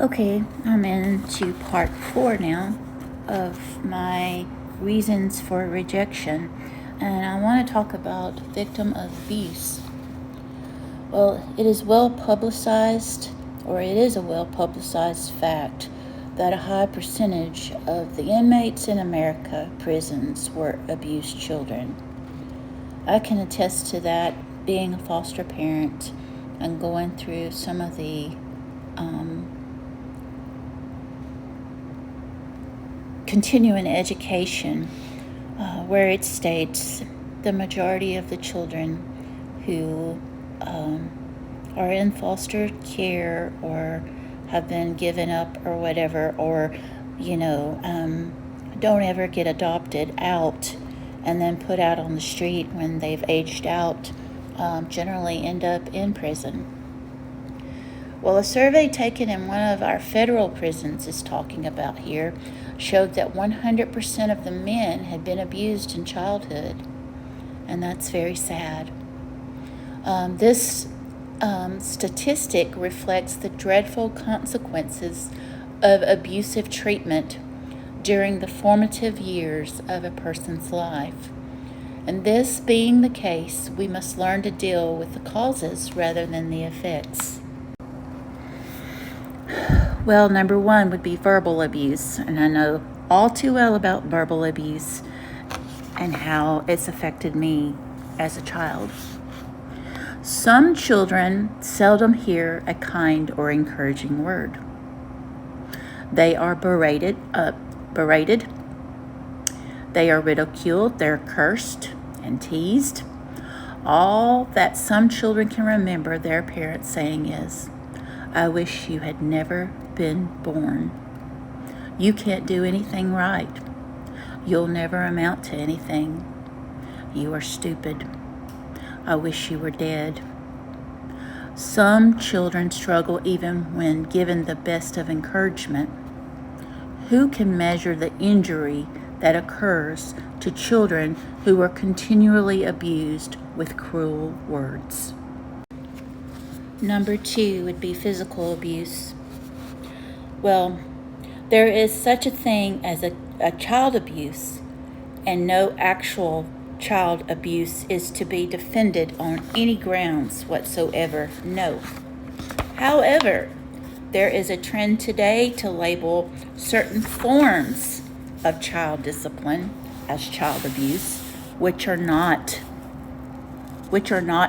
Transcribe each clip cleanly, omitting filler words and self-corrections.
Okay, I'm into part 4 now of my reasons for rejection, and I want to talk about victim abuse. Well, it is a well publicized fact that a high percentage of the inmates in America prisons were abused children. I can attest to that, being a foster parent and going through some of the continuing education, where it states the majority of the children who are in foster care or have been given up or whatever, or don't ever get adopted out and then put out on the street when they've aged out, generally end up in prison. Well, a survey taken in one of our federal prisons is talking about here showed that 100% of the men had been abused in childhood, and that's very sad. This statistic reflects the dreadful consequences of abusive treatment during the formative years of a person's life. And this being the case, we must learn to deal with the causes rather than the effects. Well, number 1 would be verbal abuse, and I know all too well about verbal abuse and how it's affected me as a child. Some children seldom hear a kind or encouraging word. They are berated, they are ridiculed, they're cursed and teased. All that some children can remember their parents saying is, "I wish you had never been born. You can't do anything right. You'll never amount to anything. You are stupid. I wish you were dead." Some children struggle even when given the best of encouragement. Who can measure the injury that occurs to children who are continually abused with cruel words? Number 2 would be physical abuse. Well, there is such a thing as a child abuse, and no actual child abuse is to be defended on any grounds whatsoever. No. However, there is a trend today to label certain forms of child discipline as child abuse, which are not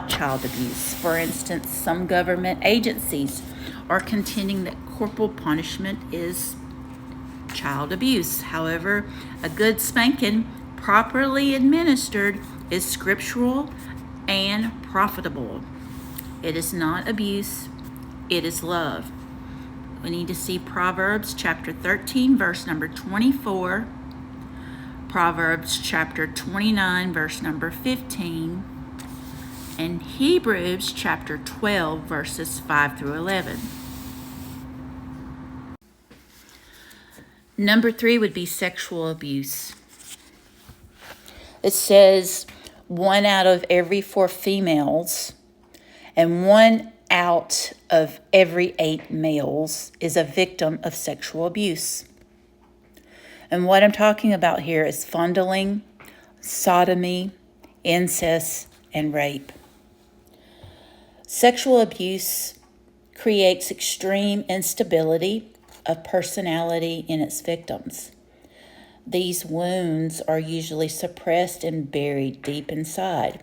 child abuse. For instance, some government agencies are contending that corporal punishment is child abuse. However, a good spanking, properly administered, is scriptural and profitable. It is not abuse, it is love. We need to see Proverbs chapter 13, verse number 24, Proverbs chapter 29, verse number 15, and Hebrews chapter 12, verses 5 through 11. Number 3 would be sexual abuse. It says 1 out of every 4 females and 1 out of every 8 males is a victim of sexual abuse. And what I'm talking about here is fondling, sodomy, incest, and rape. Sexual abuse creates extreme instability of personality in its victims. These wounds are usually suppressed and buried deep inside.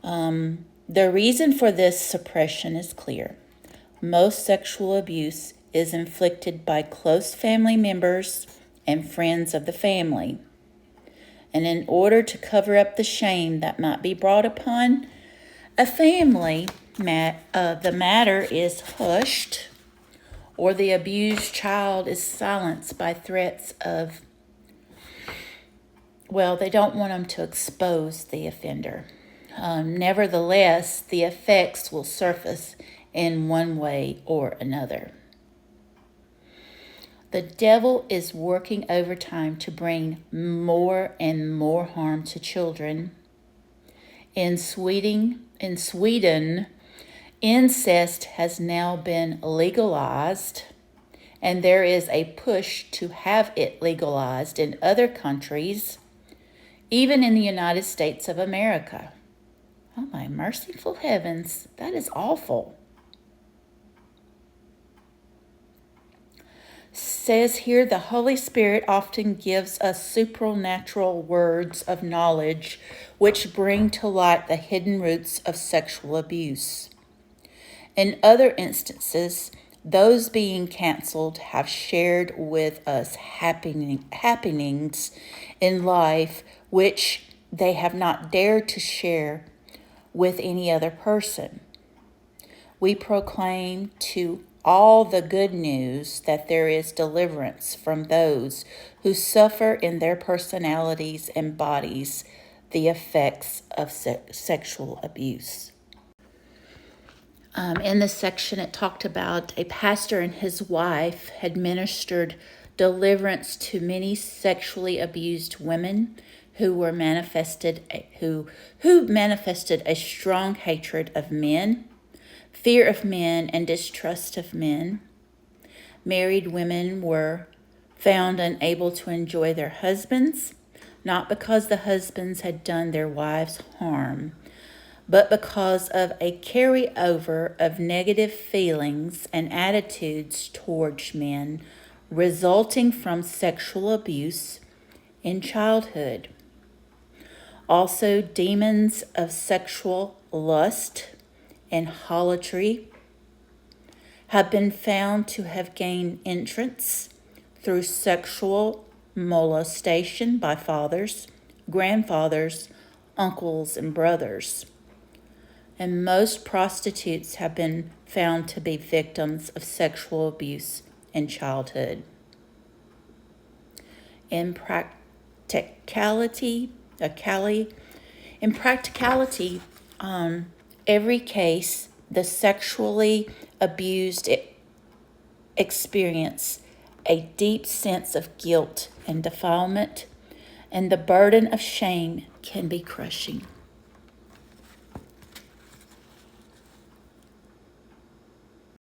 The reason for this suppression is clear. Most sexual abuse is inflicted by close family members and friends of the family. And in order to cover up the shame that might be brought upon a family, the matter is hushed, or the abused child is silenced by threats of, they don't want them to expose the offender. Nevertheless, the effects will surface in one way or another. The devil is working overtime to bring more and more harm to children. In Sweden, incest has now been legalized, and there is a push to have it legalized in other countries, even in the United States of America. Oh, my merciful heavens, that is awful. Says here, the Holy Spirit often gives us supernatural words of knowledge which bring to light the hidden roots of sexual abuse. In other instances, those being canceled have shared with us happenings in life which they have not dared to share with any other person. We proclaim to all the good news that there is deliverance from those who suffer in their personalities and bodies the effects of sexual abuse. In this section, it talked about a pastor and his wife had ministered deliverance to many sexually abused women who manifested a strong hatred of men, fear of men, and distrust of men. Married women were found unable to enjoy their husbands, not because the husbands had done their wives harm, but because of a carryover of negative feelings and attitudes towards men resulting from sexual abuse in childhood. Also, demons of sexual lust and harlotry have been found to have gained entrance through sexual molestation by fathers, grandfathers, uncles, and brothers. And most prostitutes have been found to be victims of sexual abuse in childhood. In practicality, every case, the sexually abused experience a deep sense of guilt and defilement, and the burden of shame can be crushing.